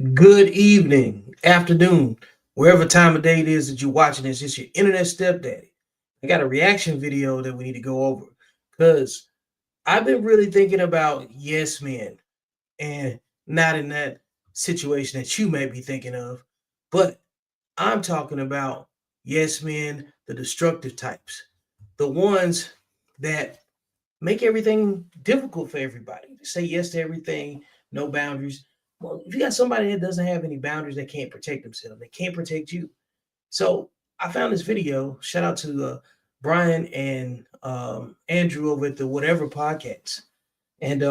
Good evening, afternoon, wherever time of day it is that you're watching this. It's your internet stepdaddy. I got a reaction video that we need to go over because I've been really thinking about yes men and not in that situation that you may be thinking of, but I'm talking about yes men, the destructive types, the ones that make everything difficult for everybody. Say yes to everything, no boundaries. Well, if you got somebody that doesn't have any boundaries, they can't protect themselves. They can't protect you. So I found this video. Shout out to Brian and Andrew over at the Whatever Podcast, and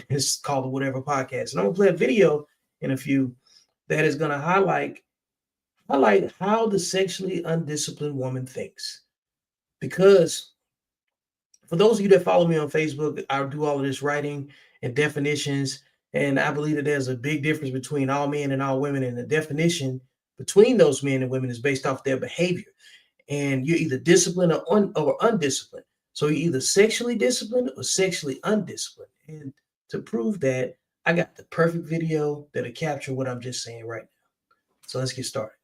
it's called the Whatever Podcast. And I'm gonna play a video in a few that is gonna highlight how the sexually undisciplined woman thinks. Because for those of you that follow me on Facebook, I do all of this writing and definitions. And I believe that there's a big difference between all men and all women. And the definition between those men and women is based off their behavior. And you're either disciplined or undisciplined. So you're either sexually disciplined or sexually undisciplined. And to prove that, I got the perfect video that'll capture what I'm just saying right now. So let's get started.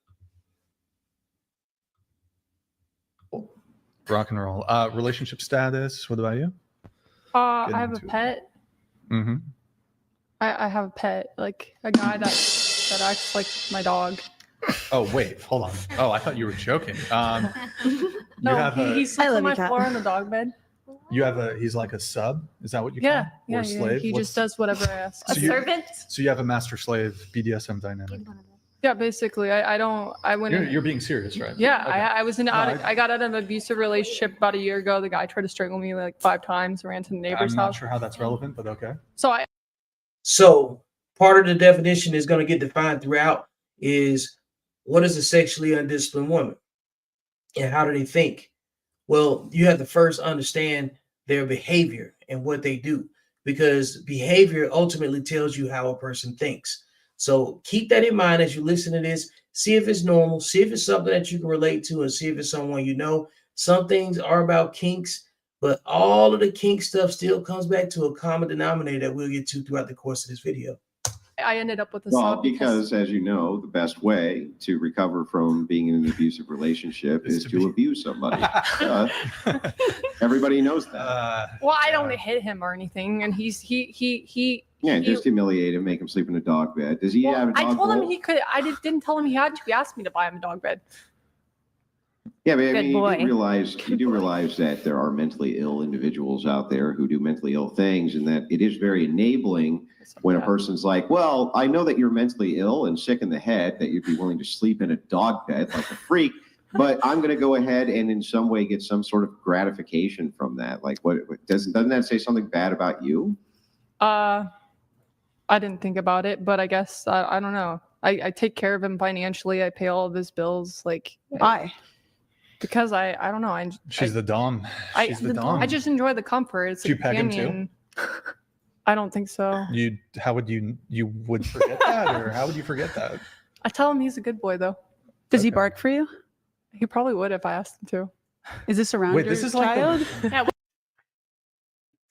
Rock and roll. Relationship status. What about you? I have a pet. Mm-hmm. I have a pet, like a guy that acts like my dog. Oh wait, hold on. Oh, I thought you were joking. No, he sleeps on my floor in the dog bed. He's like a sub. Is that what you call him? Yeah, or a slave? He just does whatever I ask. So A servant? So you have a master slave BDSM dynamic. Yeah, basically. I went. You're being serious, right? Yeah, Okay. I was I got out of an abusive relationship about a year ago. The guy tried to strangle me like 5 times. Ran to the neighbor's I'm house. not sure how that's relevant, but okay. So part of the definition is going to get defined throughout is what is a sexually undisciplined woman and how do they think? Well, you have to first understand their behavior and what they do, because behavior ultimately tells you how a person thinks. So keep that in mind as you listen to this. See if it's normal, see if it's something that you can relate to, and see if it's someone you know. Some things are about kinks, but all of the kink stuff still comes back to a common denominator that we'll get to throughout the course of this video. I ended up with a Well, sub because as you know, the best way to recover from being in an abusive relationship is to abuse somebody. Everybody knows that. Well, I don't hit him or anything, and he Just humiliate him, make him sleep in a dog bed. Does he have a dog I told him bowl? he could. Didn't tell him he had to. He asked me to buy him a dog bed. Yeah, but I Good mean, boy. you do realize that there are mentally ill individuals out there who do mentally ill things, and that it is very enabling when a person's like, well, I know that you're mentally ill and sick in the head, that you'd be willing to sleep in a dog bed like a freak, but I'm going to go ahead and in some way get some sort of gratification from that. Like, what doesn't that say something bad about you? I didn't think about it, but I guess I don't know. I take care of him financially. I pay all of his bills. Like, Why? because I don't know. She's the dom. She's the dom. I just enjoy the comfort. It's Do you a peg him companion. I don't think so. How would you would forget that, or how would you forget that? I tell him he's a good boy, though. Does he Okay. bark for you? He probably would if I asked him to. Is this around Wait, your this is like child?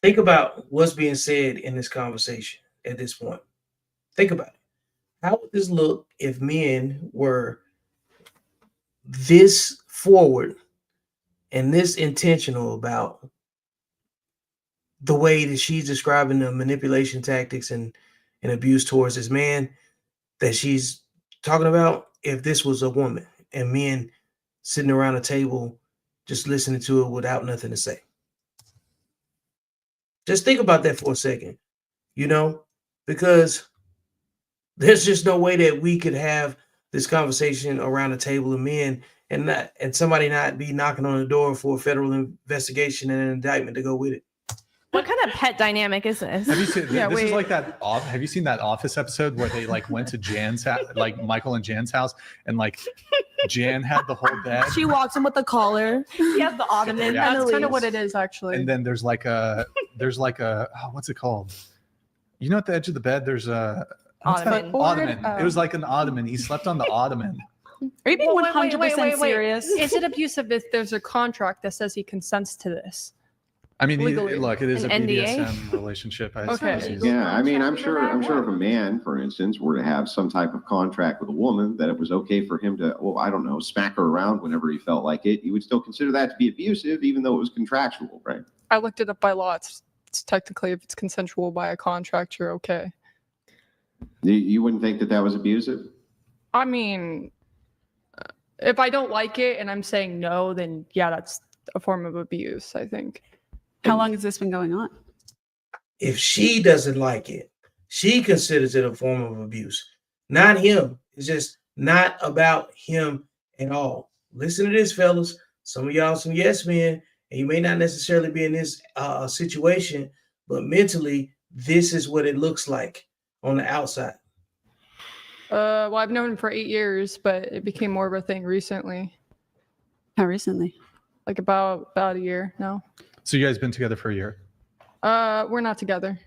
Think about what's being said in this conversation at this point. Think about it. How would this look if men were this forward and this intentional about the way that she's describing the manipulation tactics and abuse towards this man that she's talking about, if this was a woman and men sitting around a table just listening to it without nothing to say? Just think about that for a second, because there's just no way that we could have this conversation around a table of men and somebody not be knocking on the door for a federal investigation and an indictment to go with it. What kind of pet dynamic is this? Have you seen? Yeah, this is wait. like that. Have you seen that Office episode where they like went to Jan's house, like Michael and Jan's house, and like Jan had the whole bed, She walks in with the collar. He has the ottoman. Yeah. and That's the kind of what leash. it is, actually. and then there's like a what's it called? You know, at the edge of the bed, there's a what's that? Ottoman. Ottoman. Oh. It was like an ottoman. He slept on the ottoman. Are you being Well, 100% serious? Is it abusive if there's a contract that says he consents to this? I mean, Legally. look, it is a An NDA? BDSM relationship. I Okay. suppose. Yeah, I mean, I'm sure if a man, for instance, were to have some type of contract with a woman that it was okay for him to, well, I don't know, smack her around whenever he felt like it, you would still consider that to be abusive, even though it was contractual, right? I looked it up by law. It's technically, if it's consensual by a contract, you're okay. You wouldn't think that was abusive? I mean, if I don't like it and I'm saying no, then yeah, that's a form of abuse, I think. How long has this been going on? If she doesn't like it, she considers it a form of abuse, not him. It's just not about him at all. Listen to this, fellas. Some of y'all some yes men, and you may not necessarily be in this situation, but mentally, this is what it looks like on the outside. Well, I've known him for 8 years, but it became more of a thing recently, How recently? like about a year now. So you guys been together for a year? We're not together.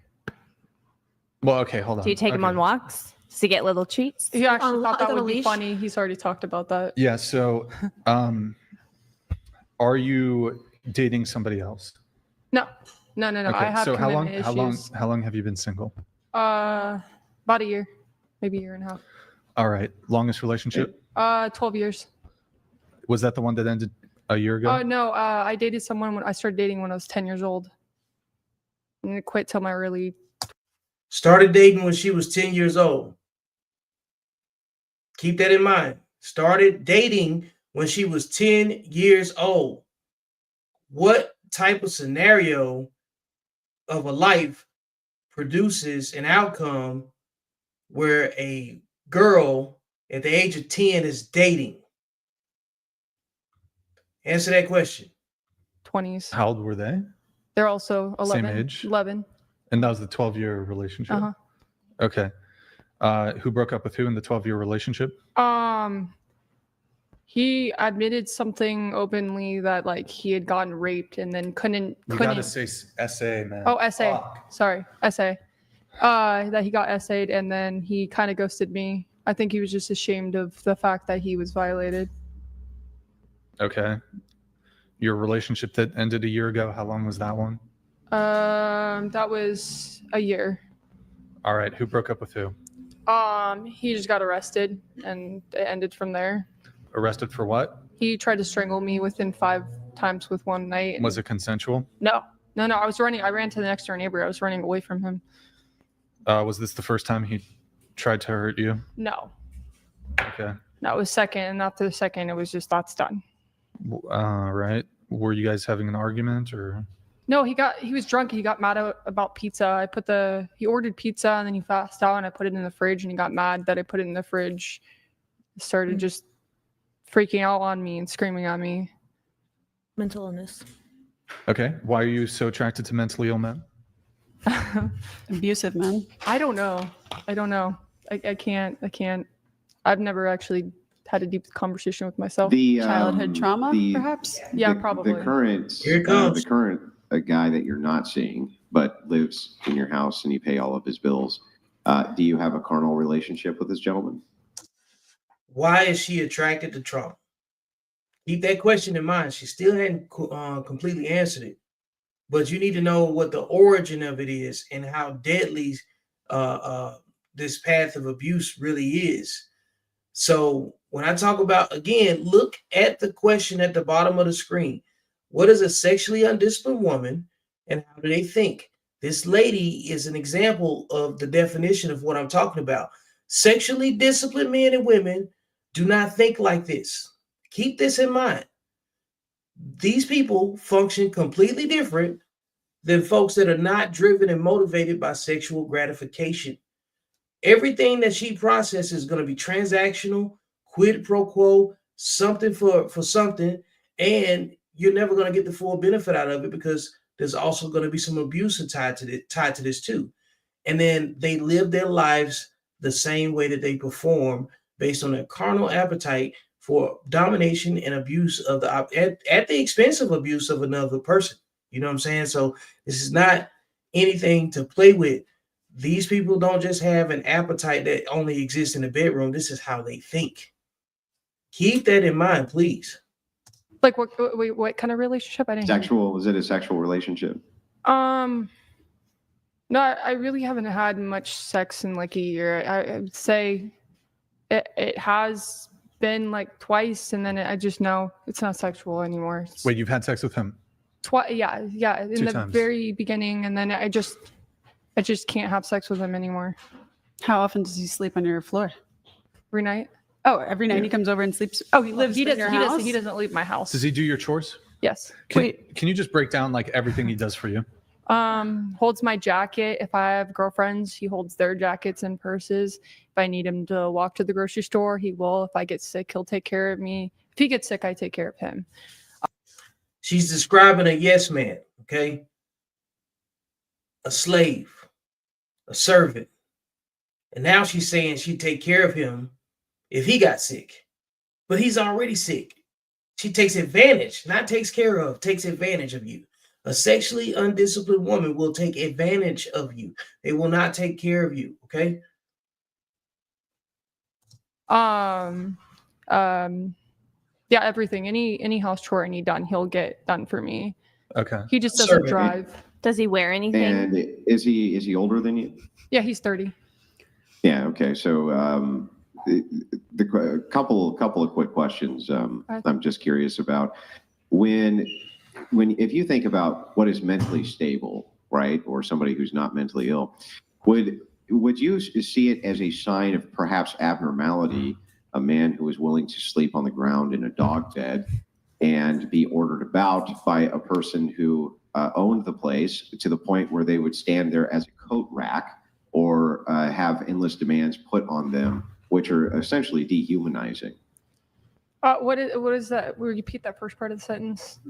Well, okay, hold on. Do you take him on walks? Does he get little treats? He actually On- thought that on a would be leash? funny. He's already talked about that. Yeah. So, are you dating somebody else? No. I have So commitment issues. how long have you been single? About a year, maybe a year and a half. All right. Longest relationship? 12 years. Was that the one that ended a year ago? Oh no, I dated someone when I started dating when I was 10 years old. And I quit till my early. Started dating when she was 10 years old. Keep that in mind. Started dating when she was 10 years old. What type of scenario of a life produces an outcome where a girl at the age of 10 is dating? Answer that question. 20s. How old were they? They're also 11. Same age? 11. And that was the 12-year relationship? Uh-huh. Okay. Who broke up with who in the 12-year relationship? He admitted something openly that like he had gotten raped and then couldn't. You gotta say SA, man. Oh, SA. Fuck. Sorry, SA. That he got SA'd and then he kind of ghosted me. I think he was just ashamed of the fact that he was violated. Okay. Your relationship that ended a year ago, how long was that one? That was a year. All right. Who broke up with who? He just got arrested and it ended from there. Arrested for what? He tried to strangle me within 5 times with one night. and- Was it consensual? No. I ran to the next door neighbor. I was running away from him. Was this the first time he tried to hurt you? No. Okay. That was second, and after the second, it was just that's done. Right. Were you guys having an argument or? No, he was drunk. He got mad about pizza. He ordered pizza and then he passed out and I put it in the fridge and he got mad that I put it in the fridge. Started just freaking out on me and screaming at me. Mental illness. Okay. Why are you so attracted to mentally ill men? Abusive men. I don't know. I can't. I've never actually had a deep conversation with myself. Childhood trauma, perhaps? Yeah, the probably. current, Here it comes. the current guy that you're not seeing, but lives in your house and you pay all of his bills. Do you have a carnal relationship with this gentleman? Why is she attracted to Trump? Keep that question in mind. She still hadn't completely answered it. But you need to know what the origin of it is and how deadly this path of abuse really is. So when I talk about, again, look at the question at the bottom of the screen. What is a sexually undisciplined woman and how do they think? This lady is an example of the definition of what I'm talking about. Sexually disciplined men and women do not think like this. Keep this in mind. These people function completely different than folks that are not driven and motivated by sexual gratification. Everything that she processes is going to be transactional, quid pro quo, something for something, and you're never going to get the full benefit out of it because there's also going to be some abuse tied to this too. And then they live their lives the same way that they perform based on their carnal appetite for domination and abuse of at the expense of abuse of another person. You know what I'm saying? So this is not anything to play with. These people don't just have an appetite that only exists in the bedroom. This is how they think. Keep that in mind, please. Like what kind of relationship? I didn't hear. Sexual? Was it a sexual relationship? No, I really haven't had much sex in like a year. I would say it has been like twice, and then I just know it's not sexual anymore. Wait, you've had sex with him? Twice, yeah, in 2 the times. very beginning, and then I just can't have sex with him anymore. How often does he sleep on your floor? Every night. Oh, every night he comes over and sleeps. Oh, he lives in your house? He doesn't leave my house. Does he do your chores? Yes. Can you just break down like everything he does for you? Holds my jacket. If I have girlfriends, he holds their jackets and purses. If I need him to walk to the grocery store, he will. If I get sick, he'll take care of me. If he gets sick, I take care of him. She's describing a yes man, okay? A slave, a servant. And now she's saying she'd take care of him if he got sick. But he's already sick. She takes advantage, not takes care of, takes advantage of you. A sexually undisciplined woman will take advantage of you. They will not take care of you, okay? Yeah, everything. Any house chore I need done, he'll get done for me. Okay. He just doesn't Servant. drive. Does he wear anything? And is he older than you? Yeah, he's 30. Yeah. Okay. So the couple of quick questions. I'm just curious about when if you think about what is mentally stable, right, or somebody who's not mentally ill, would you see it as a sign of perhaps abnormality? A man who is willing to sleep on the ground in a dog bed and be ordered about by a person who owned the place to the point where they would stand there as a coat rack or have endless demands put on them, which are essentially dehumanizing. What is that? Will you repeat that first part of the sentence?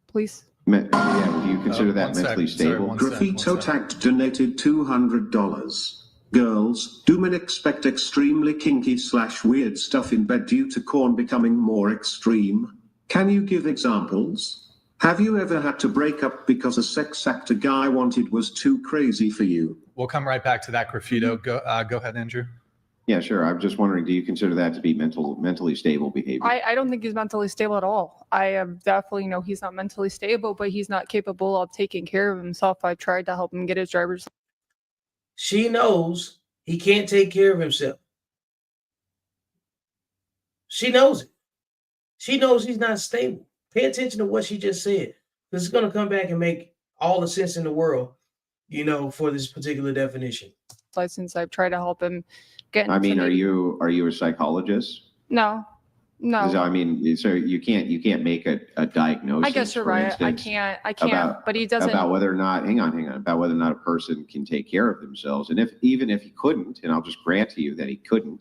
Please. Yeah, would you consider that mentally stable? Graffito Tact donated $200. Girls, do men expect extremely kinky / weird stuff in bed due to corn becoming more extreme? Can you give examples? Have you ever had to break up because a sex act a guy wanted was too crazy for you? We'll come right back to that, Graffito. Go ahead, Andrew. Yeah, sure. I'm just wondering, do you consider that to be mentally stable behavior? I don't think he's mentally stable at all. I definitely know he's not mentally stable, but he's not capable of taking care of himself. I tried to help him get his driver's. She knows he can't take care of himself. She knows it. She knows he's not stable. Pay attention to what she just said. This is going to come back and make all the sense in the world, for this particular definition. License. I've tried to help him get. I mean, are you a psychologist? No. I mean, so you can't make a diagnosis. I guess you're right. I can't. But he doesn't. About whether or not, hang on, about whether or not a person can take care of themselves, and even if he couldn't, and I'll just grant to you that he couldn't,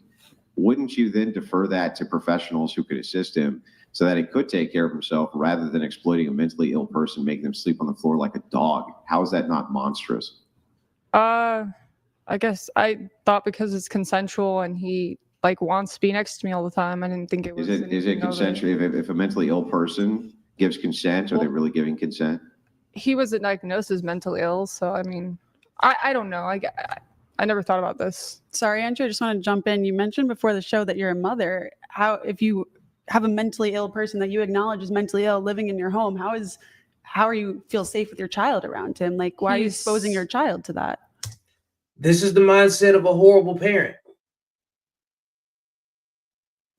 wouldn't you then defer that to professionals who could assist him so that he could take care of himself rather than exploiting a mentally ill person, making them sleep on the floor like a dog? How is that not monstrous? I guess I thought because it's consensual and he wants to be next to me all the time. I didn't think it was. Is it consensual? If a mentally ill person gives consent, are they really giving consent? He wasn't diagnosed as mentally ill, so I mean, I don't know. I never thought about this. Sorry, Andrew, I just want to jump in. You mentioned before the show that you're a mother. If you have a mentally ill person that you acknowledge is mentally ill living in your home, how are you feel safe with your child around him? Why are you exposing your child to that? This is the mindset of a horrible parent.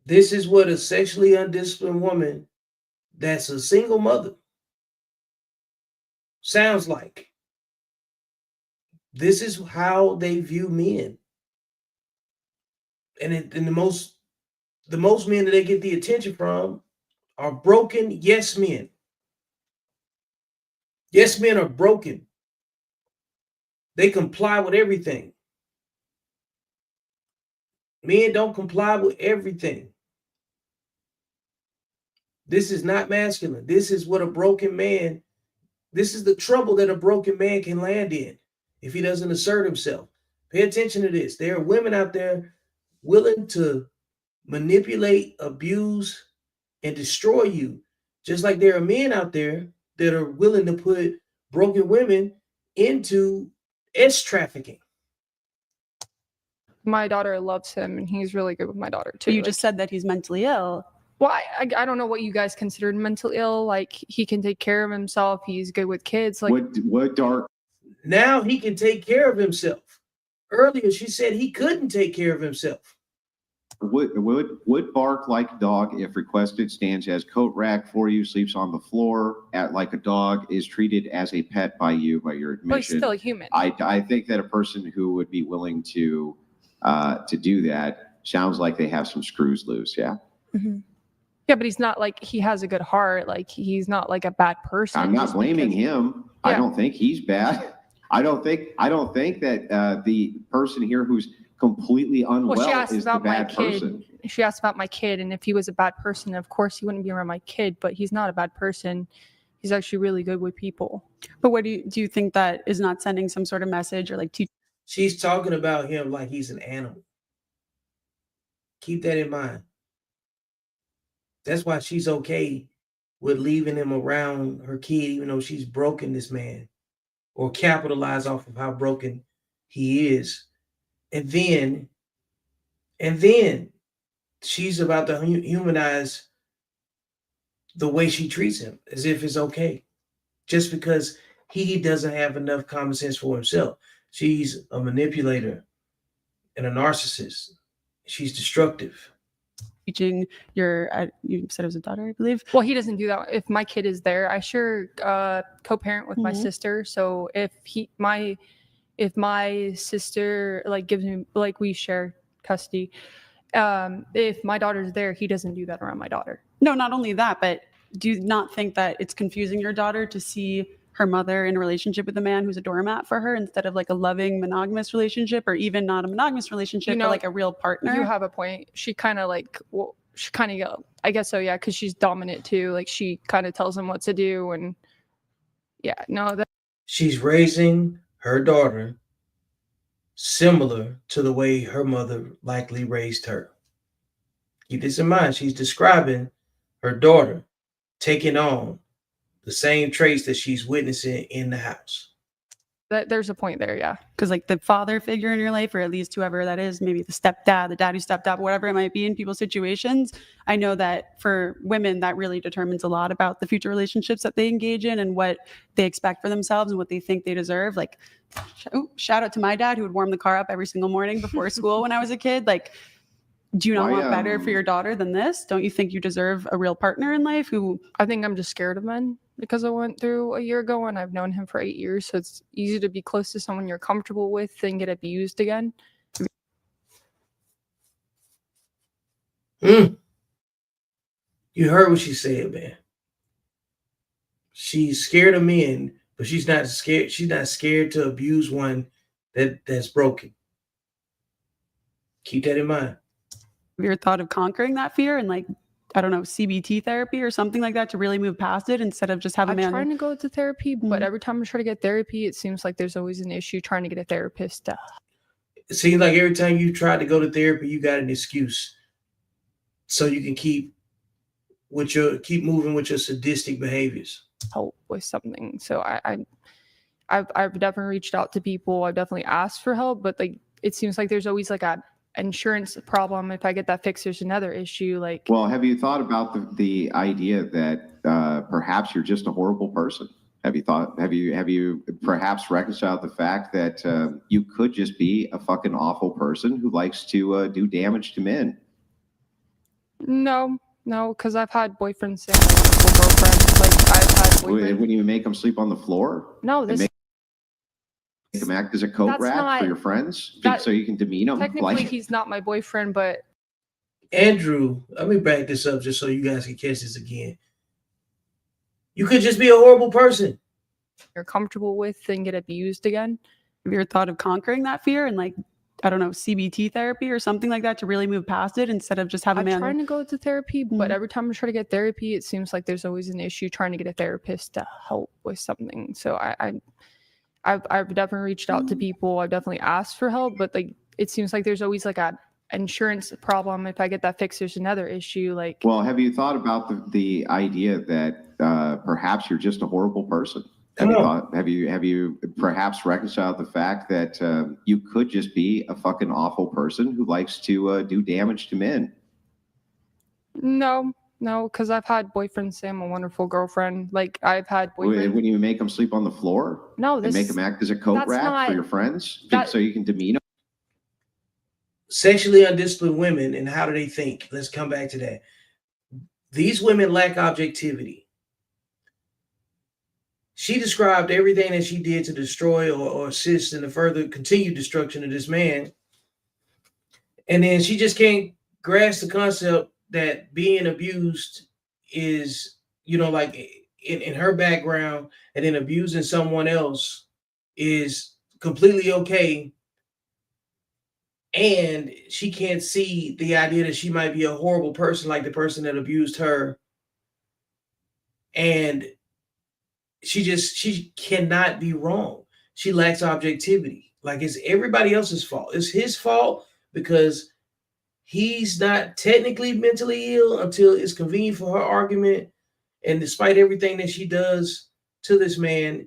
This is what a sexually undisciplined woman that's a single mother sounds like. This is how they view men. And the most men that they get the attention from are broken yes men. Yes men are broken. They comply with everything. Men don't comply with everything. This is not masculine. This is what a broken man, this is the trouble that a broken man can land in if he doesn't assert himself. Pay attention to this. There are women out there willing to manipulate, abuse, and destroy you. Just like there are men out there that are willing to put broken women into trafficking. My daughter loves him, and he's really good with my daughter too. But you just said that he's mentally ill. Well, I don't know what you guys considered mental ill. Like, he can take care of himself. He's good with kids. Like, What dark? Now he can take care of himself. Earlier, she said he couldn't take care of himself. Would bark like a dog if requested, stands as coat rack for you, sleeps on the floor like a dog, is treated as a pet by you, by your but he's admission. still a human. I think that a person who would be willing to do that sounds like they have some screws loose. Yeah. Mm-hmm. Yeah, but he's not like, he has a good heart. Like, he's not like a bad person. I'm not blaming him. Yeah. I don't think he's bad. I don't think that the person here who's completely unwell Well, she asked is the about my bad kid. person. She asked about my kid, and if he was a bad person, of course he wouldn't be around my kid. But he's not a bad person. He's actually really good with people. But what do you think that is not sending some sort of message or like She's talking about him like he's an animal. Keep that in mind. That's why she's okay with leaving him around her kid, even though she's broken this man, or capitalize off of how broken he is. And then she's about to humanize the way she treats him, as if it's okay, just because he doesn't have enough common sense for himself. She's a manipulator and a narcissist. She's destructive. teaching your, you said it was a daughter, I believe. Well, he doesn't do that. If my kid is there, I sure co-parent with my Mhm. sister. So if my sister like gives me, like, we share custody, if my daughter's there, he doesn't do that around my daughter. No, not only that, but do you not think that it's confusing your daughter to see her mother in a relationship with a man who's a doormat for her instead of like a loving monogamous relationship, or even not a monogamous relationship, but like a real partner? You have a point. She kind of like, well, she kind of, I guess so, yeah, because she's dominant too. Like, she kind of tells him what to do, and yeah, no, that She's raising her daughter similar to the way her mother likely raised her. Keep this in mind. She's describing her daughter taking on the same traits that she's witnessing in the house. there's a point there, yeah. Because like the father figure in your life, or at least whoever that is, maybe the stepdad, the daddy stepdad, whatever it might be in people's situations, I know that for women that really determines a lot about the future relationships that they engage in and what they expect for themselves and what they think they deserve. Like, shout out to my dad, who would warm the car up every single morning before school when I was a kid. Like, do you not want better for your daughter than this? Don't you think you deserve a real partner in life who... I think I'm just scared of men because I went through a year ago and I've known him for 8 years. So it's easy to be close to someone you're comfortable with than get abused again. You heard what she said, man. She's scared of men, but she's not scared. She's not scared to abuse one that's broken. Keep that in mind. Have you ever thought of conquering that fear and, like, I don't know, CBT therapy or something like that to really move past it instead of just have a man... I'm trying to go to therapy, but every time I try to get therapy, it seems like there's always an issue trying to get a therapist. It seems like every time you try to go to therapy, you got an excuse, so you can keep moving with your sadistic behaviors. Help with something. So I've definitely reached out to people. I've definitely asked for help, but like, it seems like there's always like a insurance problem. If I get that fixed, there's another issue. Like, well, have you thought about the idea that perhaps you're just a horrible person? Have you perhaps reconciled the fact that you could just be a fucking awful person who likes to do damage to men? No, because I've had boyfriends and multiple girlfriends. Like, I've had boyfriends. When you make them sleep on the floor? No, this... Make them act as a coat rack for your friends, so you can demean them? Technically, he's not my boyfriend, but... Andrew, let me back this up just so you guys can catch this again. You could just be a horrible person you're comfortable with and get abused again. Have you ever thought of conquering that fear and, like, I don't know, CBT therapy or something like that to really move past it instead of just have a man... I'm trying to go to therapy, but every time I try to get therapy, it seems like there's always an issue trying to get a therapist to help with something. So I've definitely reached out to people. I've definitely asked for help, but like, it seems like there's always like a insurance problem. If I get that fixed, there's another issue. Like, well, have you thought about the idea that perhaps you're just a horrible person? Have you perhaps reconciled the fact that you could just be a fucking awful person who likes to do damage to men? No, No, because I've had boyfriends say I'm a wonderful girlfriend. Like I've had boyfriends. When you make them sleep on the floor? No, And make them act as a coat that's rack not- for your friends? that- So you can demean them? Sexually undisciplined women, and how do they think? Let's come back to that. These women lack objectivity. She described everything that she did to destroy or assist in the further continued destruction of this man. And then she just can't grasp the concept that being abused is, like in her background, and then abusing someone else is completely okay. And she can't see the idea that she might be a horrible person like the person that abused her. And she cannot be wrong. She lacks objectivity. Like it's everybody else's fault. It's his fault because he's not technically mentally ill until it's convenient for her argument. And despite everything that she does to this man,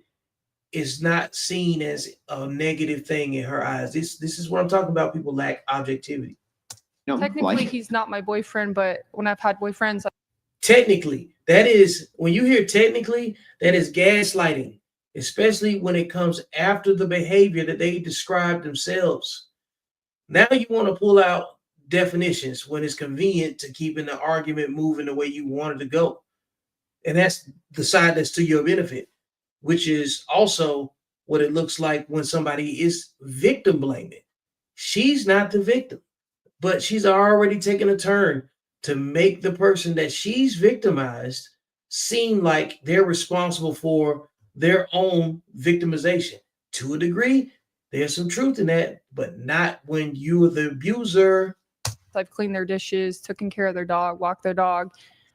it's not seen as a negative thing in her eyes. This is what I'm talking about. People lack objectivity. Technically, he's not my boyfriend, but when I've had boyfriends, Technically, that is, when you hear technically, that is gaslighting, especially when it comes after the behavior that they describe themselves. Now you want to pull out definitions when it's convenient to keeping the argument moving the way you want it to go. And that's the side that's to your benefit, which is also what it looks like when somebody is victim blaming. She's not the victim, but she's already taken a turn to make the person that she's victimized seem like they're responsible for their own victimization. To a degree, there's some truth in that, but not when you're the abuser. I've cleaned their dishes, taken care of their dog, walked their dog.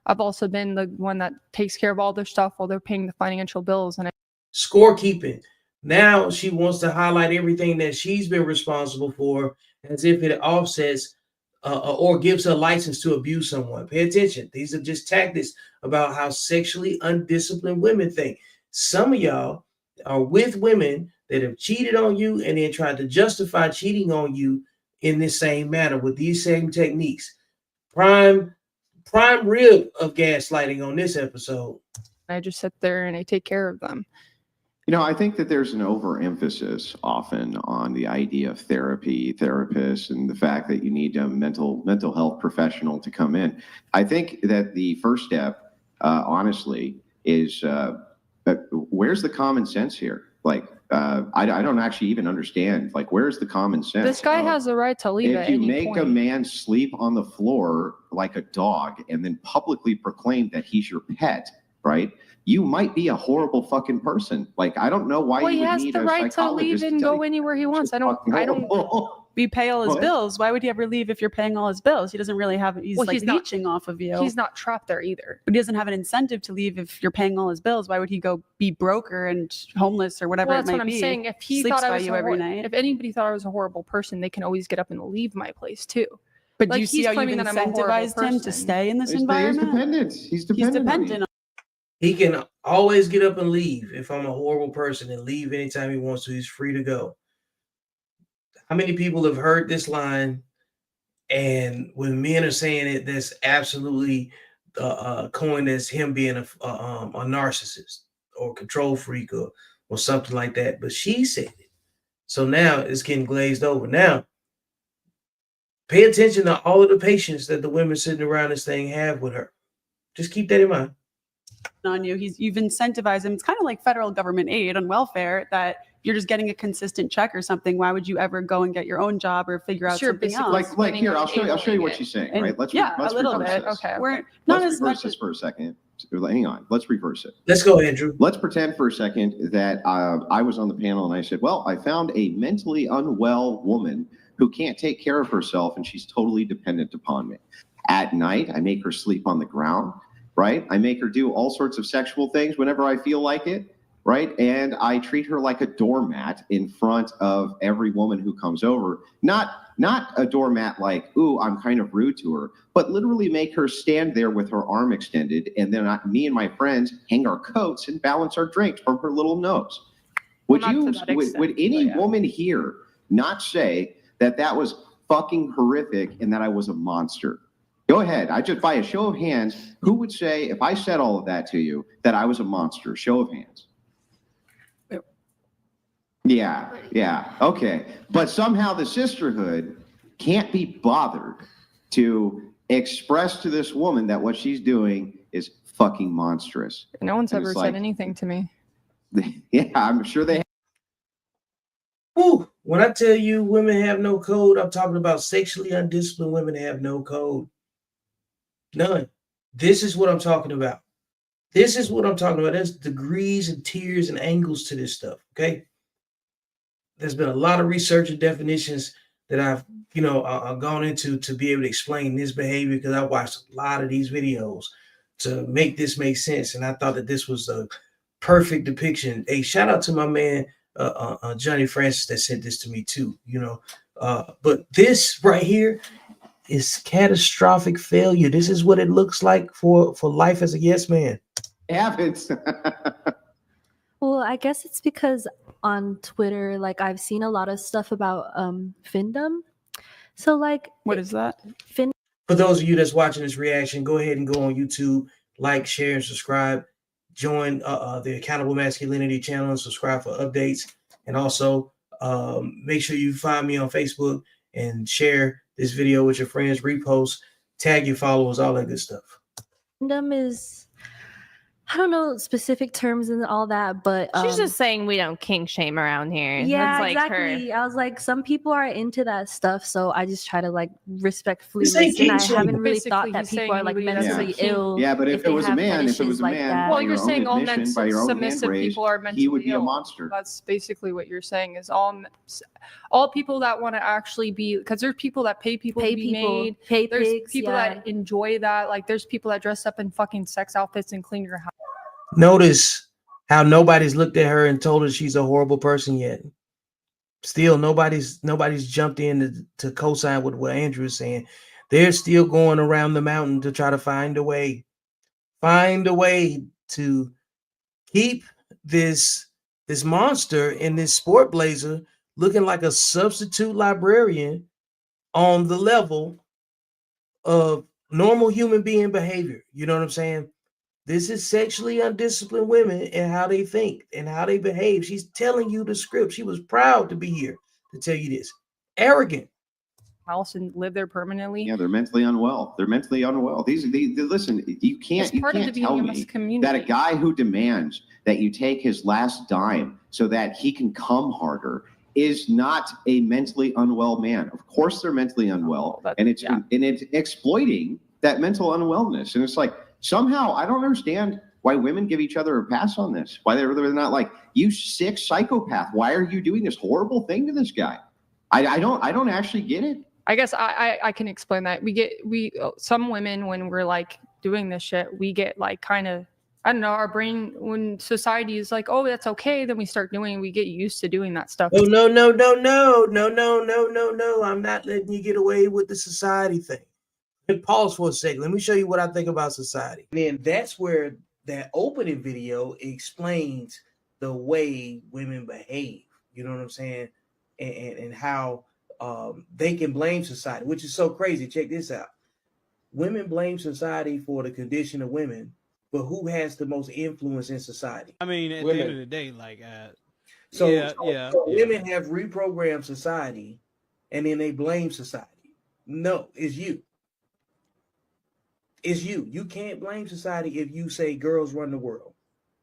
I've also been the one that takes care of all their stuff while they're paying the financial bills. And Scorekeeping. Now she wants to highlight everything that she's been responsible for as if it offsets or gives her license to abuse someone. Pay attention. These are just tactics about how sexually undisciplined women think. Some of y'all are with women that have cheated on you and then tried to justify cheating on you in this same manner with these same techniques. Prime rib of gaslighting on this episode. I just sit there and I take care of them. I think that there's an overemphasis often on the idea of therapy, therapists, and the fact that you need a mental health professional to come in. I think that the first step, honestly, is where's the common sense here? Like, I don't actually even understand. Like, where's the common sense? This guy has the right to leave at any point. If you make a man sleep on the floor like a dog and then publicly proclaim that he's your pet, right? You might be a horrible fucking person. Like, I don't know why you would need a psychologist. Well, he has the right to leave and go anywhere he wants. I don't. We pay all his bills. Why would he ever leave if you're paying all his bills? He doesn't really have. He's leeching off of you. He's not trapped there either. But he doesn't have an incentive to leave if you're paying all his bills. Why would he go be broker and homeless or whatever it might be? That's what I'm saying. If he Sleeps thought I by was you every night. If anybody thought I was a horrible person, they can always get up and leave my place too. But do you see how you've incentivized him to stay in this environment? He's dependent. He can always get up and leave. If I'm a horrible person, and leave anytime he wants to. He's free to go. How many people have heard this line? And when men are saying it, that's absolutely coined as him being a narcissist or control freak or something like that. But she said it. So now it's getting glazed over. Now, pay attention to all of the patience that the women sitting around this thing have with her. Just keep that in mind. On you, you've incentivized him. It's kind of like federal government aid on welfare that you're just getting a consistent check or something. Why would you ever go and get your own job or figure out something else? Like here, I'll show you what she's saying. And right? Let's a little bit. This. Okay, we're not as much this for a second. Hang on. Let's reverse it. Let's go, Andrew. Let's pretend for a second that I was on the panel and I said, well, I found a mentally unwell woman who can't take care of herself and she's totally dependent upon me. At night, I make her sleep on the ground. Right? I make her do all sorts of sexual things whenever I feel like it, right? And I treat her like a doormat in front of every woman who comes over. Not a doormat like, ooh, I'm kind of rude to her, but literally make her stand there with her arm extended, and then me and my friends hang our coats and balance our drinks from her little nose. Would any woman here not say that was fucking horrific and that I was a monster? Go ahead. I just, by a show of hands, who would say, if I said all of that to you, that I was a monster? Show of hands. Yeah. Okay. But somehow the sisterhood can't be bothered to express to this woman that what she's doing is fucking monstrous. No one's And ever it's said like- anything to me. Yeah, I'm sure they. Whew. When I tell you women have no code, I'm talking about sexually undisciplined women have no code. None. This is what I'm talking about. This is what I'm talking about. There's degrees and tiers and angles to this stuff. Okay. There's been a lot of research and definitions that I've gone into to be able to explain this behavior, because I watched a lot of these videos to make this make sense. And I thought that this was a perfect depiction. Hey, shout out to my man, Johnny Francis, that sent this to me too, but this right here is catastrophic failure. This is what it looks like for life as a yes man. Habits. Well, I guess it's because on Twitter, like I've seen a lot of stuff about findom. So like What is that? For those of you that's watching this reaction, go ahead and go on YouTube, like, share, and subscribe. Join the Accountable Masculinity channel and subscribe for updates. And also make sure you find me on Facebook and share this video with your friends, repost, tag your followers, all that good stuff. findom is, I don't know specific terms and all that, but She's just saying we don't kink shame around here. yeah, That's like exactly. her. I was like, some people are into that stuff, so I just try to like respectfully This ain't listen. I kink shaming. haven't really Basically, thought that he's people saying are like anybody that's mentally kink. ill. Yeah, but if they it was a have man, fetishes like that. Well, by you're your own saying all admission, by your own submissive hand people are raised, mentally he would be a ill. monster. That's basically what you're saying is all people that want to actually be, because there's people that pay people Pay to be people, made. pay There's pigs, people yeah. that enjoy that. Like there's people that dress up in fucking sex outfits and clean your house. Notice how nobody's looked at her and told her she's a horrible person yet. Still, nobody's jumped in to co-sign with what Andrew is saying. They're still going around the mountain to try to find a way to keep this monster in this sport blazer looking like a substitute librarian on the level of normal human being behavior. You know what I'm saying? This is sexually undisciplined women and how they think and how they behave. She's telling you the script. She was proud to be here to tell you this. Arrogant. House and live there permanently. Yeah, they're mentally unwell. These listen, you can't It's part of the tell BDMS me community. that a guy who demands that you take his last dime so that he can come harder is not a mentally unwell man. Of course they're mentally unwell, and it's exploiting that mental unwellness. And it's like, somehow I don't understand why women give each other a pass on this. Why they're not like, you sick psychopath, why are you doing this horrible thing to this guy? I don't actually get it. I guess I can explain that. We some women, when we're like doing this shit, we get like kind of, I don't know, our brain, when society is like, oh, that's okay, then we start doing, we get used to doing that stuff. Oh, no. I'm not letting you get away with the society thing. And pause for a second. Let me show you what I think about society. And then that's where that opening video explains the way women behave. You know what I'm saying? And how they can blame society, which is so crazy. Check this out. Women blame society for the condition of women, but who has the most influence in society? I mean, at the end of the day, like, So yeah. women have reprogrammed society, and then they blame society. No, it's you. It's you. You can't blame society if you say girls run the world.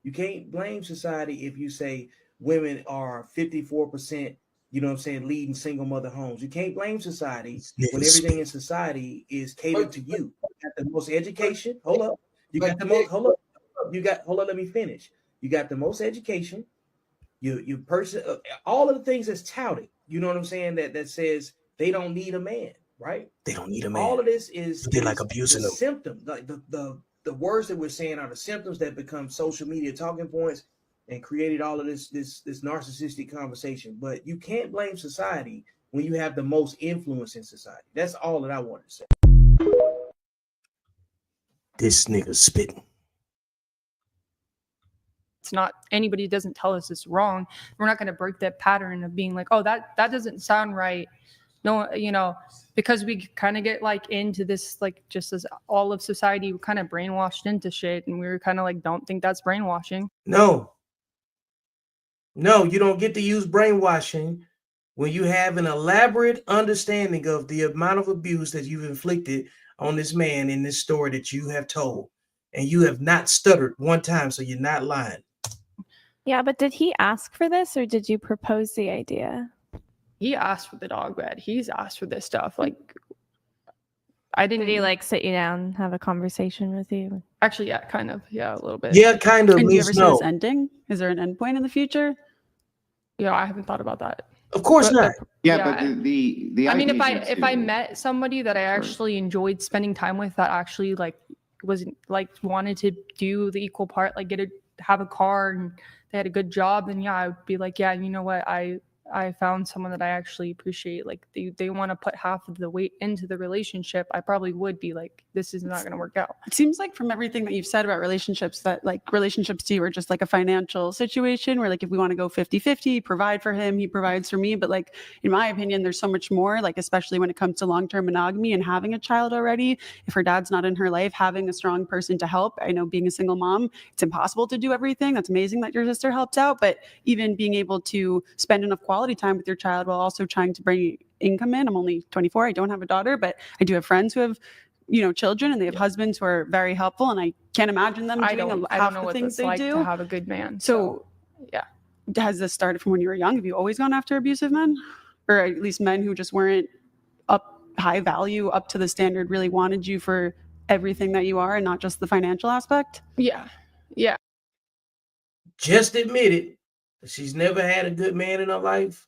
You can't blame society if you say women are 54%, you know what I'm saying, leading single mother homes. You can't blame society when everything in society is catered to you. You got the most education. Hold up. You got the most, hold up, let me finish. You got the most education. You person, all of the things that's touted, you know what I'm saying, that says they don't need a man, right? They don't need a man. All of this is they're like abusing the symptom. Like the words that we're saying are the symptoms that become social media talking points and created all of this narcissistic conversation. But you can't blame society when you have the most influence in society. That's all that I wanted to say. This nigga spitting. It's not, anybody doesn't tell us it's wrong. We're not going to break that pattern of being like, oh, that doesn't sound right. No, because we kind of get like into this, like just as all of society, we kind of brainwashed into shit, and we were kind of like, don't think that's brainwashing. No, you don't get to use brainwashing when you have an elaborate understanding of the amount of abuse that you've inflicted on this man in this story that you have told, and you have not stuttered one time, so you're not lying. Yeah, but did he ask for this or did you propose the idea? He asked for the dog bed. He's asked for this stuff. Like, I didn't. Did he like sit you down, have a conversation with you? Actually, yeah, kind of. Yeah, a little bit. Yeah, kind of. And do you ever see no. this ending? Is there an end point in the future? Yeah, I haven't thought about that. Of course not. Yeah, but the I mean, idea if I met somebody that I actually enjoyed spending time with, that actually like was like wanted to do the equal part, like have a car and they had a good job, then yeah, I would be like, yeah, you know what, I found someone that I actually appreciate. Like they want to put half of the weight into the relationship. I probably would be like, this is not going to work out. It seems like from everything that you've said about relationships, that like relationships to you are just like a financial situation where like if we want to go 50-50, provide for him, he provides for me. But like, in my opinion, there's so much more, like especially when it comes to long-term monogamy and having a child already. If her dad's not in her life, having a strong person to help. I know being a single mom, it's impossible to do everything. That's amazing that your sister helps out. But even being able to spend enough quality time with your child while also trying to bring income in. I'm only 24. I don't have a daughter, but I do have friends who have, children, and they have husbands who are very helpful. And I can't imagine them doing half the things they do. To have a good man. So yeah. Has this started from when you were young? Have you always gone after abusive men, or at least men who just weren't up high value, up to the standard, really wanted you for everything that you are and not just the financial aspect? Yeah. Just admit it. She's never had a good man in her life.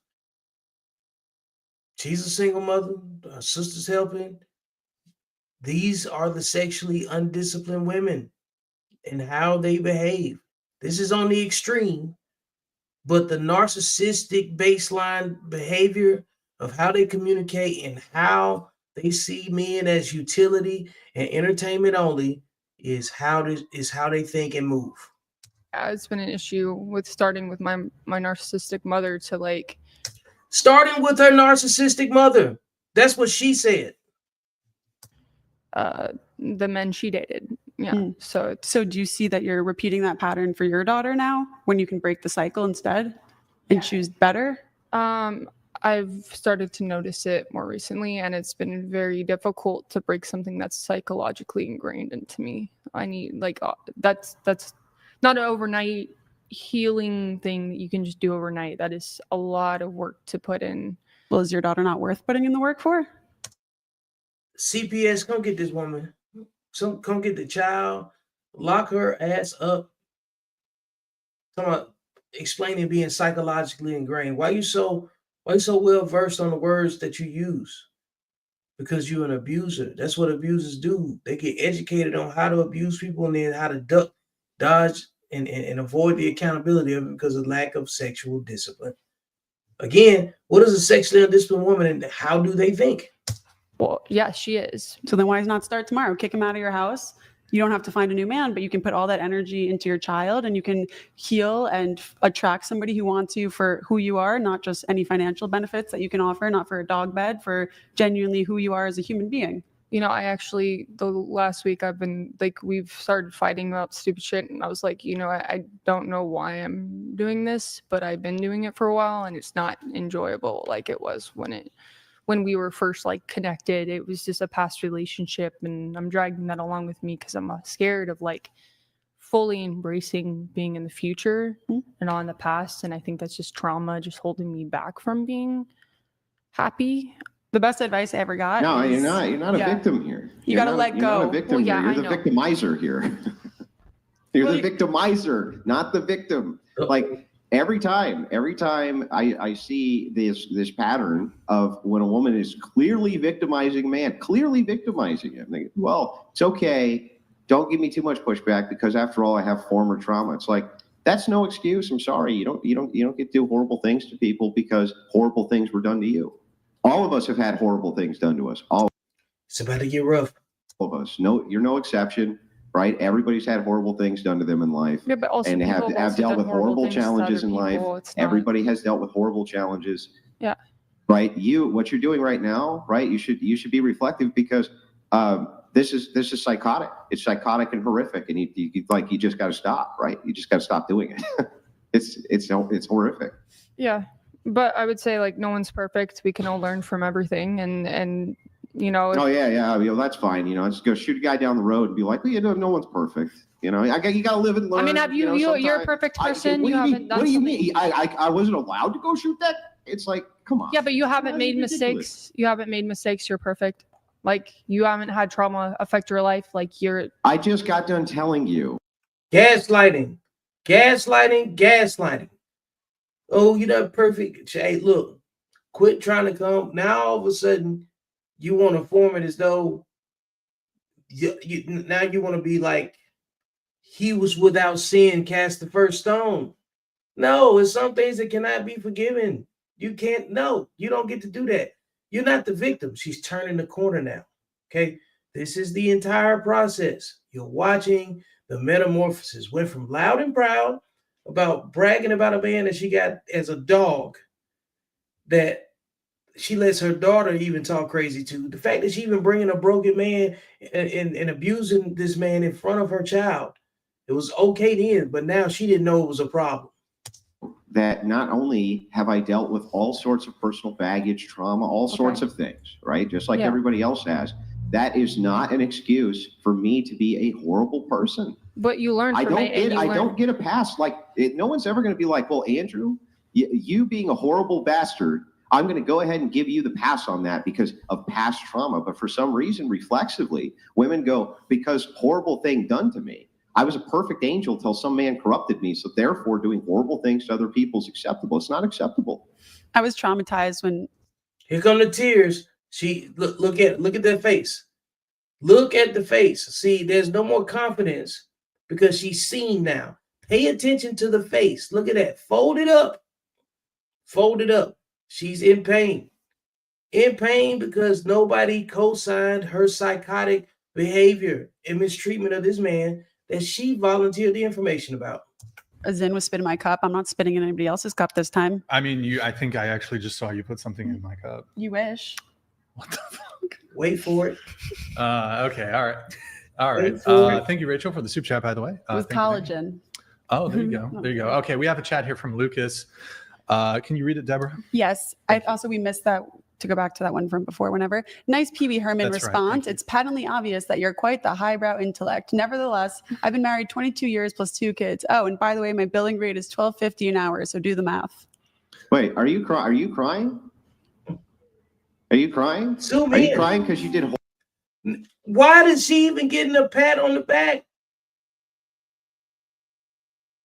She's a single mother. Her sister's helping. These are the sexually undisciplined women and how they behave. This is on the extreme, but the narcissistic baseline behavior of how they communicate and how they see men as utility and entertainment only is how they think and move. It's been an issue with starting with my narcissistic mother to like starting with her narcissistic mother. That's what she said. The men she dated. Yeah. So do you see that you're repeating that pattern for your daughter now when you can break the cycle instead and choose better? I've started to notice it more recently, and it's been very difficult to break something that's psychologically ingrained into me. I need like that's not an overnight healing thing that you can just do overnight. That is a lot of work to put in. Well, is your daughter not worth putting in the work for? CPS, come get this woman. Come get the child. Lock her ass up. Talking about explaining being psychologically ingrained. Why you so well versed on the words that you use? Because you're an abuser. That's what abusers do. They get educated on how to abuse people and then how to duck, dodge, and avoid the accountability of it because of lack of sexual discipline. Again, what is a sexually undisciplined woman and how do they think? Well, yeah, she is. So then why not start tomorrow? Kick him out of your house. You don't have to find a new man, but you can put all that energy into your child and you can heal and attract somebody who wants you for who you are, not just any financial benefits that you can offer, not for a dog bed, for genuinely who you are as a human being. I actually, the last week I've been like, we've started fighting about stupid shit. And I was like, I don't know why I'm doing this, but I've been doing it for a while and it's not enjoyable like it was when we were first like connected. It was just a past relationship and I'm dragging that along with me because I'm scared of like fully embracing being in the future and not in the past. And I think that's just trauma, just holding me back from being happy. The best advice I ever got. No, you're not a victim here. You got to let go. You're not a victim here. You're the victimizer here. You're the victimizer, not the victim. Like every time I see this pattern of when a woman is clearly victimizing a man, clearly victimizing him. They, well, it's okay. Don't give me too much pushback because after all, I have former trauma. It's like, that's no excuse. I'm sorry. You don't get to do horrible things to people because horrible things were done to you. All of us have had horrible things done to us. It's about to get rough. All of us. No, you're no exception, right? Everybody's had horrible things done to them in life. Yeah, but also and have dealt with horrible challenges in life. Everybody has dealt with horrible challenges. Yeah. right? What you're doing right now, right? You should be reflective because this is psychotic. It's psychotic and horrific, and you just got to stop, right? You just got to stop doing it. It's horrific. Yeah, but I would say like no one's perfect. We can all learn from everything, and you know. Oh yeah, that's fine. Just go shoot a guy down the road and be like, well, no one's perfect. You got to live and learn. I mean, have you're a perfect person. What you haven't done what do you something. mean? I wasn't allowed to go shoot that? It's like, come on. Yeah, but you haven't made mistakes. You haven't made mistakes. You're perfect. Like you haven't had trauma affect your life. Like you're. I just got done telling you. Gaslighting. Oh, you're not perfect. Hey, look, quit trying to come. Now all of a sudden, you want to form it as though now you want to be like, he was without sin, cast the first stone. No, it's some things that cannot be forgiven. You can't, no, you don't get to do that. You're not the victim. She's turning the corner now. Okay. This is the entire process. You're watching the metamorphosis. Went from loud and proud about bragging about a man that she got as a dog that she lets her daughter even talk crazy to. The fact that she even bringing a broken man and abusing this man in front of her child. It was okay then, but now she didn't know it was a problem. That not only have I dealt with all sorts of personal baggage, trauma, all sorts of things, right? Just like everybody else has. That is not an excuse for me to be a horrible person. But you learn from it. I don't get a pass. Like no one's ever going to be like, well, Andrew, you being a horrible bastard, I'm going to go ahead and give you the pass on that because of past trauma. But for some reason, reflexively, women go, because horrible thing done to me. I was a perfect angel till some man corrupted me. So therefore, doing horrible things to other people is acceptable. It's not acceptable. I was traumatized when. Here come the tears. She look at that face. Look at the face. See, there's no more confidence because she's seen now. Pay attention to the face. Look at that. Fold it up. Fold it up. She's in pain. In pain because nobody co-signed her psychotic behavior and mistreatment of this man that she volunteered the information about. Zin was spitting my cup. I'm not spitting in anybody else's cup this time. I mean, I think I actually just saw you put something in my cup. You wish. What the fuck? Wait for it. Okay. All right. Thank you, Rachel, for the soup chat, by the way. It was collagen. Oh, there you go. There you go. Okay. We have a chat here from Lucas. Can you read it, Deborah? Yes. We missed that, to go back to that one from before, whenever. Nice PB Herman response. It's patently obvious that you're quite the highbrow intellect. Nevertheless, I've been married 22 years plus 2 kids. Oh, and by the way, my billing rate is $12.50 an hour. So do the math. Wait, are you crying? Are you crying? Are you crying because you did? Why did she even get a pat on the back?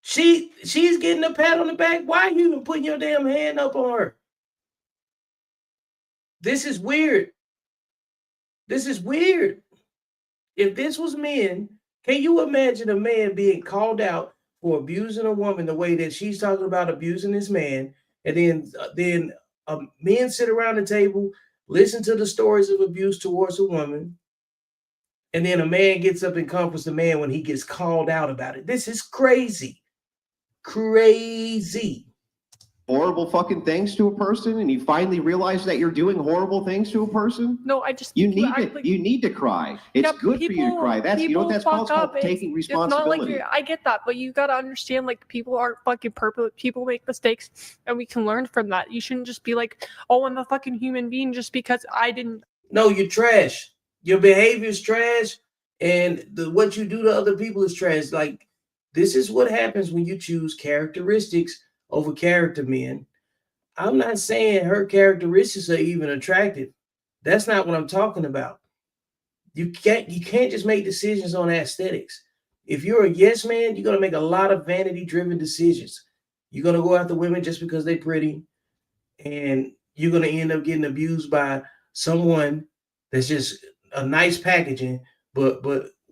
She's getting a pat on the back. Why are you even putting your damn hand up on her? This is weird. This is weird. If this was men, can you imagine a man being called out for abusing a woman the way that she's talking about abusing this man, and then men sit around the table, listen to the stories of abuse towards a woman, and then a man gets up and comforts the man when he gets called out about it. This is crazy. Crazy. Horrible fucking things to a person, and you finally realize that you're doing horrible things to a person. No, you need to cry. It's good for you to cry. That's what that's called. It's called taking responsibility. It's not like I get that, but you got to understand, like, people aren't fucking perfect. People make mistakes, and we can learn from that. You shouldn't just be like, oh, I'm a fucking human being just because I didn't. No, you're trash. Your behavior is trash, and what you do to other people is trash. Like, this is what happens when you choose characteristics over character, men. I'm not saying her characteristics are even attractive. That's not what I'm talking about. You can't just make decisions on aesthetics. If you're a yes man, you're gonna make a lot of vanity-driven decisions. You're gonna go after women just because they're pretty, and you're gonna end up getting abused by someone that's just a nice packaging, but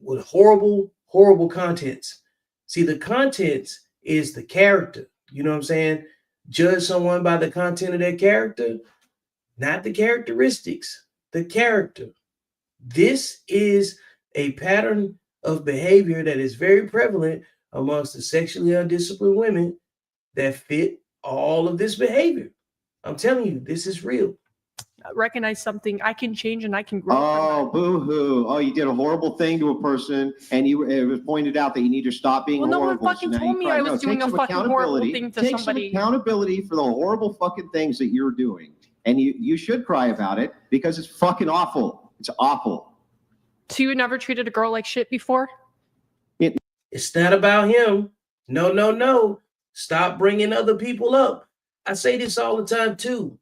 with horrible contents. See, the contents is the character. You know what I'm saying? Judge someone by the content of their character, not the characteristics, the character. This is a pattern of behavior that is very prevalent amongst the sexually undisciplined women that fit all of this behavior. I'm telling you, this is real. recognize something, I can change and I can grow. Oh, boo-hoo. Oh, you did a horrible thing to a person, and it was pointed out that you need to stop being Well, horrible. no one fucking so now told you me cry. I was doing take a some fucking horrible accountability. thing to Take somebody. some accountability for the horrible fucking things that you're doing. And you should cry about it because it's fucking awful. It's awful. So you never treated a girl like shit before? It's not about him. No. Stop bringing other people up. I say this all the time too.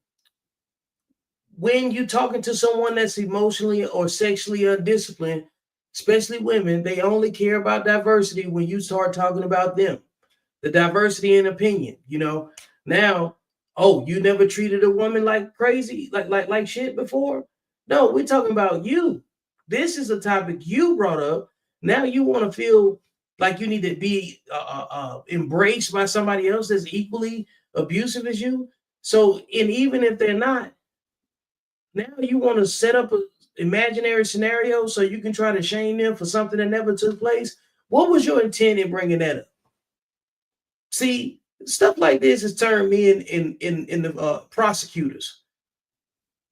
When you're talking to someone that's emotionally or sexually undisciplined, especially women, they only care about diversity when you start talking about them. The diversity in opinion, Now, oh, you never treated a woman like crazy, like shit before? No, we're talking about you. This is a topic you brought up. Now you want to feel like you need to be embraced by somebody else that's equally abusive as you. So, and even if they're not, now you want to set up an imaginary scenario so you can try to shame them for something that never took place. What was your intent in bringing that up? See, stuff like this has turned me in the prosecutors.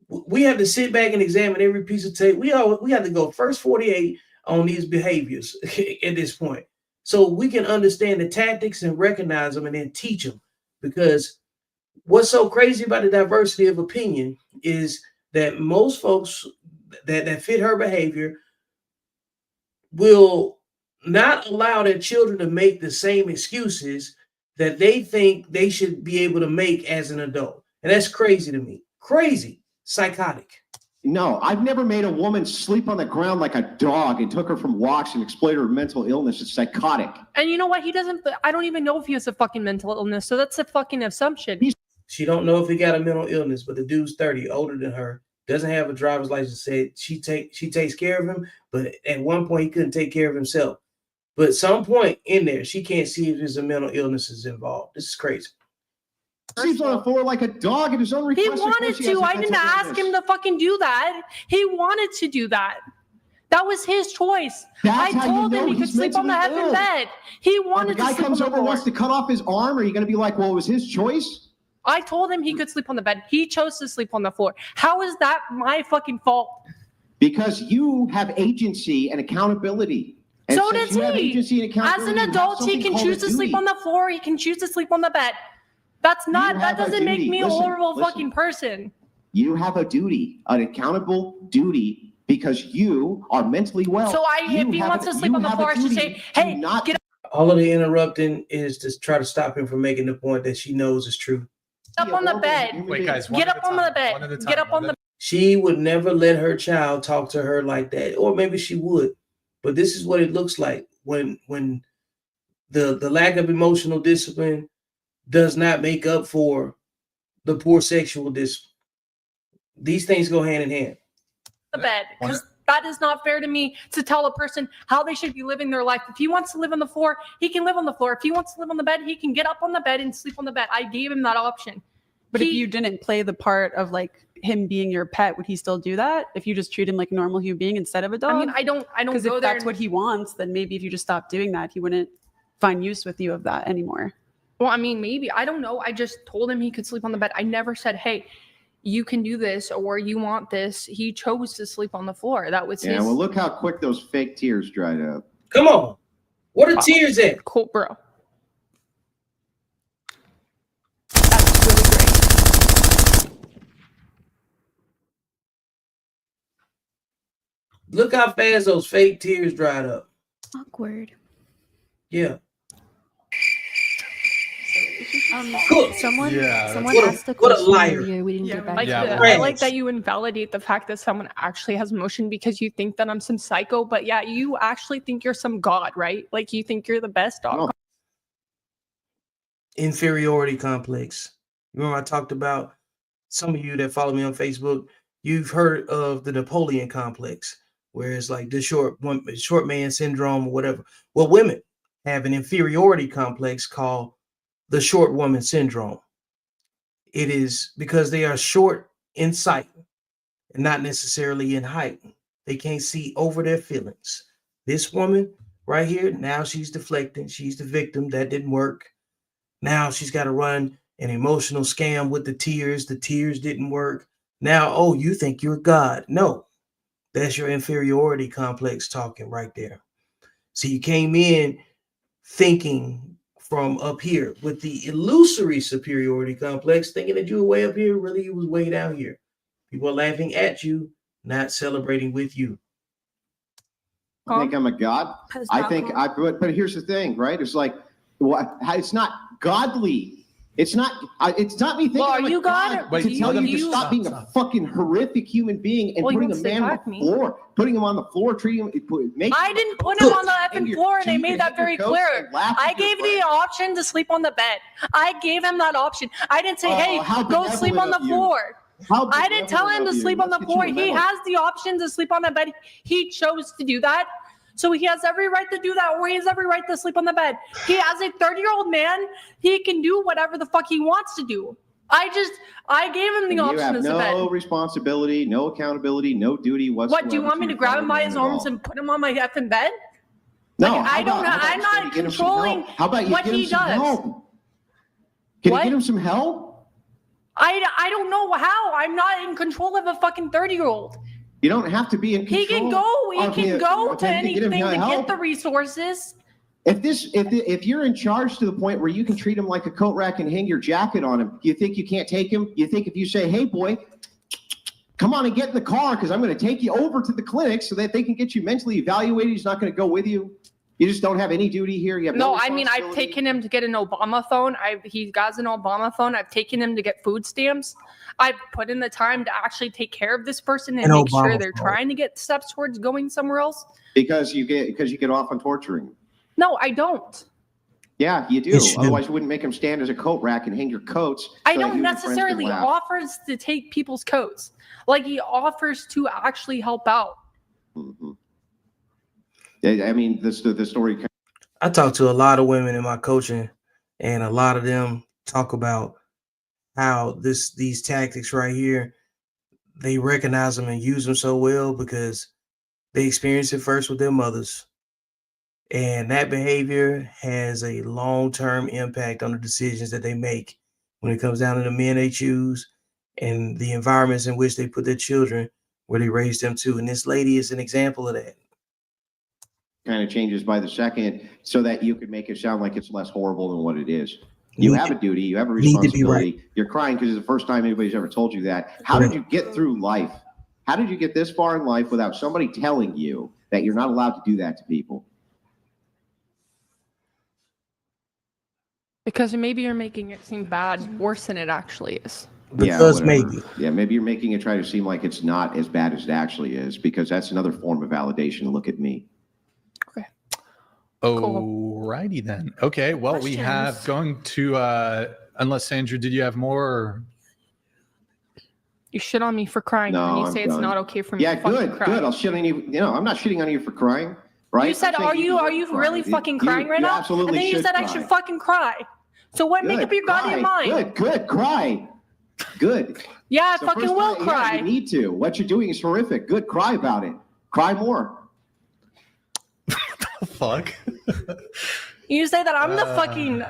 We have to sit back and examine every piece of tape. We have to go first 48 on these behaviors at this point, so we can understand the tactics and recognize them and then teach them. Because what's so crazy about the diversity of opinion is that most folks that fit her behavior will not allow their children to make the same excuses that they think they should be able to make as an adult. And that's crazy to me. Crazy. Psychotic. No, I've never made a woman sleep on the ground like a dog and took her from walks and exploited her mental illness. It's psychotic. And you know what? I don't even know if he has a fucking mental illness. So that's a fucking assumption. She don't know if he got a mental illness, but the dude's 30, older than her, doesn't have a driver's license. Said she takes care of him, but at one point he couldn't take care of himself. But at some point in there, she can't see if there's a mental illness is involved. This is crazy. Sleeps on the floor like a dog at his own request. He wanted to. I didn't ask him to fucking do that. He wanted to do that. That was his choice. I told him he could sleep on the effing bed. He wanted to sleep on the floor. The guy comes over and wants to cut off his arm. Are you going to be like, well, it was his choice? I told him he could sleep on the bed. He chose to sleep on the floor. How is that my fucking fault? Because you have agency and accountability. And so does he. As an adult, he can choose to sleep on the floor. He can choose to sleep on the bed. That doesn't make me a horrible fucking person. You have a duty, an accountable duty, because you are mentally well. So if he wants to sleep on the floor, I should say, hey, get up. All of the interrupting is to try to stop him from making the point that she knows is true. Up on the bed. Wait, guys, get up on the bed. Get up on the bed. She would never let her child talk to her like that, or maybe she would. But this is what it looks like when the lack of emotional discipline does not make up for the poor sexual discipline. These things go hand in hand. The bed, because that is not fair to me to tell a person how they should be living their life. If he wants to live on the floor, he can live on the floor. If he wants to live on the bed, he can get up on the bed and sleep on the bed. I gave him that option. But if you didn't play the part of like him being your pet, would he still do that? If you just treat him like a normal human being instead of a dog? I mean, I don't Because go if there. that's what he wants, then maybe if you just stopped doing that, he wouldn't find use with you of that anymore. Well, I mean, maybe. I don't know. I just told him he could sleep on the bed. I never said, hey, you can do this or you want this. He chose to sleep on the floor. That was his. Yeah, well, look how quick those fake tears dried up. Come on. What are tears at? Cool, bro. That's really great. Look how fast those fake tears dried up. Awkward. Yeah. Someone What asked a a question liar. earlier. We didn't get back. I like that you invalidate the fact that someone actually has emotion because you think that I'm some psycho, but yeah, you actually think you're some god, right? Like you think you're the best dog. Inferiority complex. Remember I talked about, some of you that follow me on Facebook, you've heard of the Napoleon complex, where it's like the short man syndrome or whatever. Well, women have an inferiority complex called the short woman syndrome. It is because they are short in sight and not necessarily in height. They can't see over their feelings. This woman right here, now she's deflecting. She's the victim. That didn't work. Now she's got to run an emotional scam with the tears. The tears didn't work. Now, oh, you think you're God. No, that's your inferiority complex talking right there. So you came in thinking from up here with the illusory superiority complex, thinking that you were way up here. Really, you was way down here. People are laughing at you, not celebrating with you. I think I'm a god. I think but here's the thing, right? It's like, it's not godly. It's not me thinking Well, are I'm a you God? Wait, to tell let him you to just stop being a fucking horrific human being and Well, he putting a wants to man on attack the me. floor, putting him on the floor, treating him. I didn't put him on the effing floor, and I made that very clear. I gave the option to sleep on the bed. I gave him that option. I didn't say, hey, go sleep on the floor. I didn't tell him to sleep on the floor. He has the option to sleep on the bed. He chose to do that. So he has every right to do that, or he has every right to sleep on the bed. He, as a 30-year-old man, he can do whatever the fuck he wants to do. I gave him the option to You have bed. no responsibility, no accountability, no duty whatsoever. What, do you want me to grab him by his arms and put him on my effing bed? No, Like, I'm not controlling what he does. Can you get him some help? I don't know how. I'm not in control of a fucking 30-year-old. You don't have to be in control. He can go to anything to get the resources. If you're in charge to the point where you can treat him like a coat rack and hang your jacket on him, you think you can't take him? You think if you say, hey boy, come on and get in the car because I'm going to take you over to the clinic so that they can get you mentally evaluated, he's not going to go with you? You just don't have any duty here? You have no I mean, I've taken him to get an Obama phone. He got an Obama phone. I've taken him to get food stamps. I've put in the time to actually take care of this person and make sure they're trying to get steps towards going somewhere else. Because you get off on torturing. No, I don't. Yeah, you do. Yes, you Otherwise, do. You wouldn't make him stand as a coat rack and hang your coats. I don't necessarily offers to take people's coats. Like, he offers to actually help out. Mm-hmm. I mean, the story. I talk to a lot of women in my coaching, and a lot of them talk about how these tactics right here, they recognize them and use them so well because they experience it first with their mothers. And that behavior has a long-term impact on the decisions that they make when it comes down to the men they choose and the environments in which they put their children, where they raise them to. And this lady is an example of that. Kind of changes by the second so that you could make it sound like it's less horrible than what it is. You have a duty, you have a responsibility. Right. You're crying because it's the first time anybody's ever told you that. How did you get through life? How did you get this far in life without somebody telling you that you're not allowed to do that to people? Because maybe you're making it seem bad, worse than it actually is. Because maybe. Yeah, maybe you're making it try to seem like it's not as bad as it actually is, because that's another form of validation. Look at me. Okay. Alrighty then. Okay, well, we have going to, unless Sandra, did you have more? Or? You shit on me for crying, and you say it's not okay for me to fucking cry. Good. I'll shit on you. You know, I'm not shitting on you for crying, right? You said, are you really fucking crying right now? Absolutely. And then you said I should fucking cry. So what? Make up your goddamn mind. Good. Cry. Good. Yeah, I fucking will cry. You need to. What you're doing is horrific. Good. Cry about it. Cry more. The fuck? You say that I'm the fucking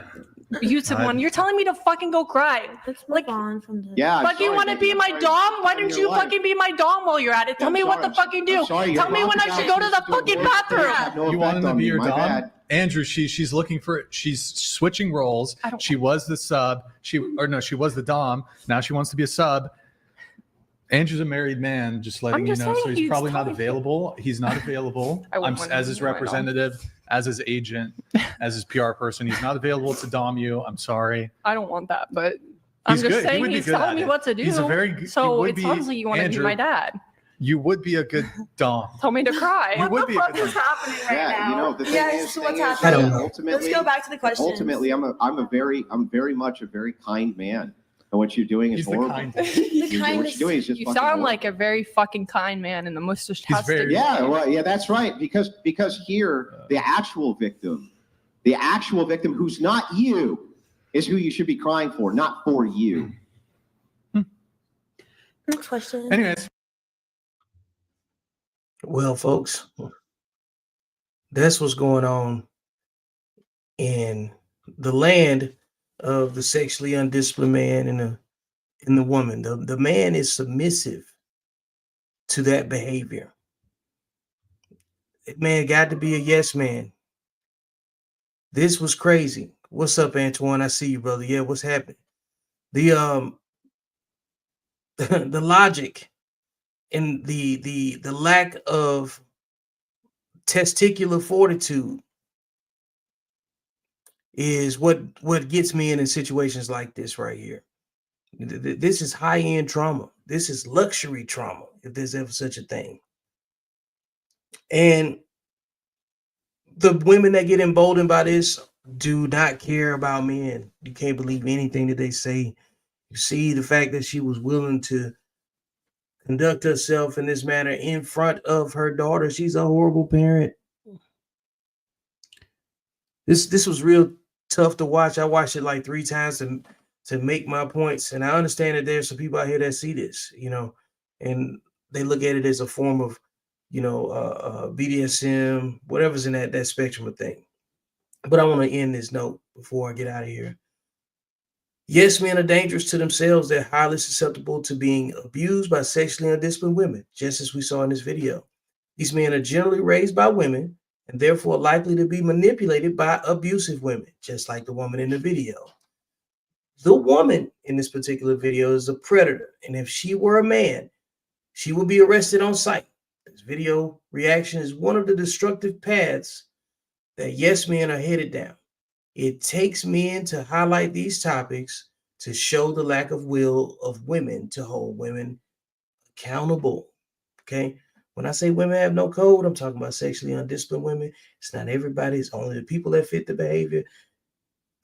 abusive one. You're telling me to fucking go cry. Let's move on from this. Yeah. Fucking want to be my dom? Why don't you fucking be my dom while you're at it? Tell me what the fuck you do. Tell me when I should go to the fucking bathroom. You want him to be your dom? Andrew, she's looking for it. She's switching roles. She was the sub. She was the dom. Now she wants to be a sub. Andrew's a married man, just letting you know. So he's probably not available. He's not available. I'm as his representative, as his agent, as his PR person. He's not available to dom you. I'm sorry. I don't want that, but I'm just saying he's telling me what to do. He's a very so it sounds like you want to be my dad. You would be a good dom. Tell me to cry. What the fuck is happening right now? You know, the thing is, what's happening? Ultimately, let's go back to the question. Ultimately, I'm very much a very kind man. And what you're doing is horrible. What you're doing is just you sound like a very fucking kind man, and the mustache has to. Yeah, that's right. Because here, the actual victim who's not you, is who you should be crying for, not for you. Next question. Anyways. Well, folks, that's what's going on in the land of the sexually undisciplined man and the in the woman. The man is submissive to that behavior. Man got to be a yes man. This was crazy. What's up, Antoine? I see you, brother. Yeah, what's happening? The the logic and the lack of testicular fortitude is what gets me in situations like this right here. This is high-end trauma. This is luxury trauma, if there's ever such a thing. And the women that get emboldened by this do not care about men. You can't believe anything that they say. You see the fact that she was willing to conduct herself in this manner in front of her daughter. She's a horrible parent. This was real tough to watch. I watched it like 3 times to make my points. And I understand that there's some people out here that see this, and they look at it as a form of, BDSM, whatever's in that spectrum of thing. But I want to end this note before I get out of here. Yes, men are dangerous to themselves. They're highly susceptible to being abused by sexually undisciplined women, just as we saw in this video. These men are generally raised by women and therefore likely to be manipulated by abusive women, just like the woman in the video. The woman in this particular video is a predator, and if she were a man, she would be arrested on sight. This video reaction is one of the destructive paths that yes men are headed down. It takes men to highlight these topics to show the lack of will of women to hold women accountable. Okay. When I say women have no code, I'm talking about sexually undisciplined women. It's not everybody. It's only the people that fit the behavior.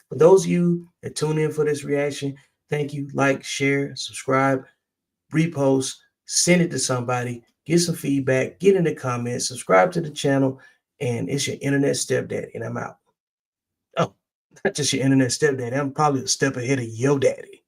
For those of you that tune in for this reaction, thank you. Like, share, subscribe, repost, send it to somebody, get some feedback, get in the comments, subscribe to the channel, and it's your internet stepdaddy, and I'm out. Oh, not just your internet stepdaddy. I'm probably a step ahead of your daddy.